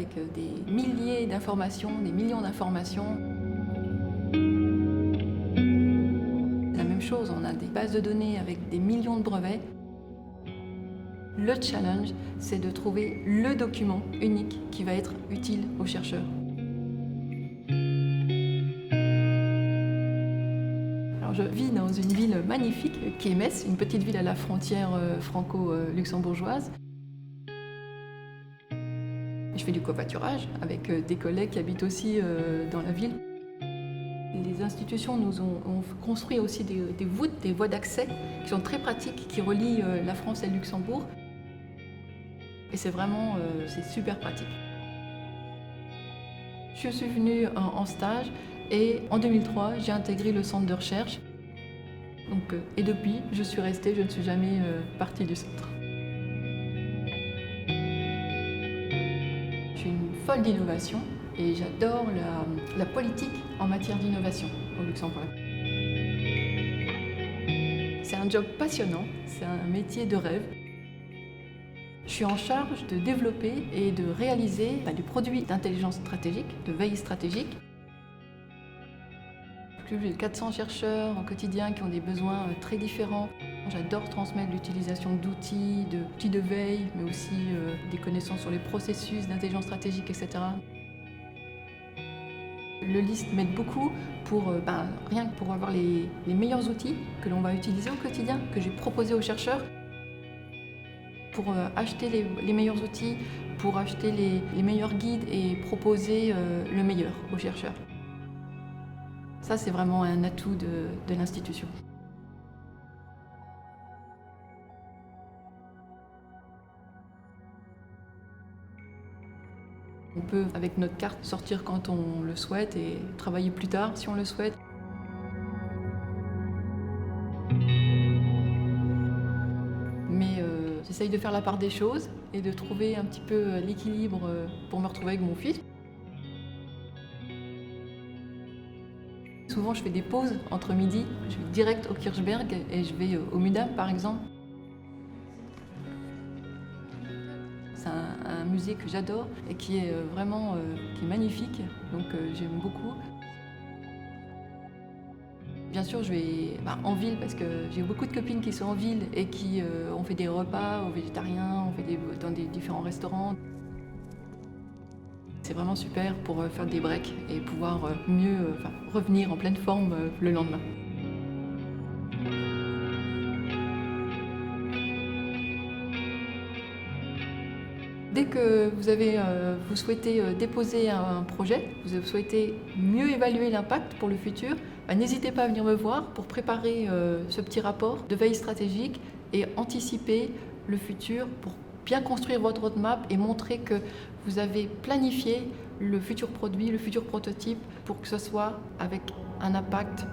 avec des milliers d'informations, des millions d'informations. La même chose, on a des bases de données avec des millions de brevets. Le challenge, c'est de trouver le document unique qui va être utile aux chercheurs. Alors, je vis dans une ville magnifique qui est Metz, une petite ville à la frontière franco-luxembourgeoise. Je fais du covoiturage avec des collègues qui habitent aussi dans la ville. Les institutions nous ont construit aussi des voûtes, des voies d'accès qui sont très pratiques, qui relient la France et le Luxembourg. Et c'est vraiment c'est super pratique. Je suis venue en stage et en 2003, j'ai intégré le centre de recherche. Donc, et depuis, je suis restée, je ne suis jamais partie du centre. Je suis une folle d'innovation et j'adore la politique en matière d'innovation au Luxembourg. C'est un job passionnant, c'est un métier de rêve. Je suis en charge de développer et de réaliser des produits d'intelligence stratégique, de veille stratégique. Plus de 400 chercheurs au quotidien qui ont des besoins très différents. J'adore transmettre l'utilisation d'outils de veille, mais aussi des connaissances sur les processus d'intelligence stratégique, etc. Le LIST m'aide beaucoup pour, rien que pour avoir les meilleurs outils que l'on va utiliser au quotidien, que j'ai proposés aux chercheurs. Pour acheter les meilleurs outils, pour acheter les meilleurs guides et proposer le meilleur aux chercheurs. Ça, c'est vraiment un atout de l'institution. On peut, avec notre carte, sortir quand on le souhaite et travailler plus tard si on le souhaite. Mais j'essaye de faire la part des choses et de trouver un petit peu l'équilibre pour me retrouver avec mon fils. Souvent, je fais des pauses entre midi. Je vais direct au Kirchberg et je vais au Mudam, par exemple. C'est un musée que j'adore et qui est vraiment qui est magnifique, donc j'aime beaucoup. Bien sûr, je vais en ville parce que j'ai beaucoup de copines qui sont en ville et qui ont fait des repas aux végétariens, on fait dans des différents restaurants. C'est vraiment super pour faire des breaks et pouvoir mieux revenir en pleine forme le lendemain. Dès que vous souhaitez déposer un projet, vous souhaitez mieux évaluer l'impact pour le futur, n'hésitez pas à venir me voir pour préparer ce petit rapport de veille stratégique et anticiper le futur pour bien construire votre roadmap et montrer que vous avez planifié le futur produit, le futur prototype pour que ce soit avec un impact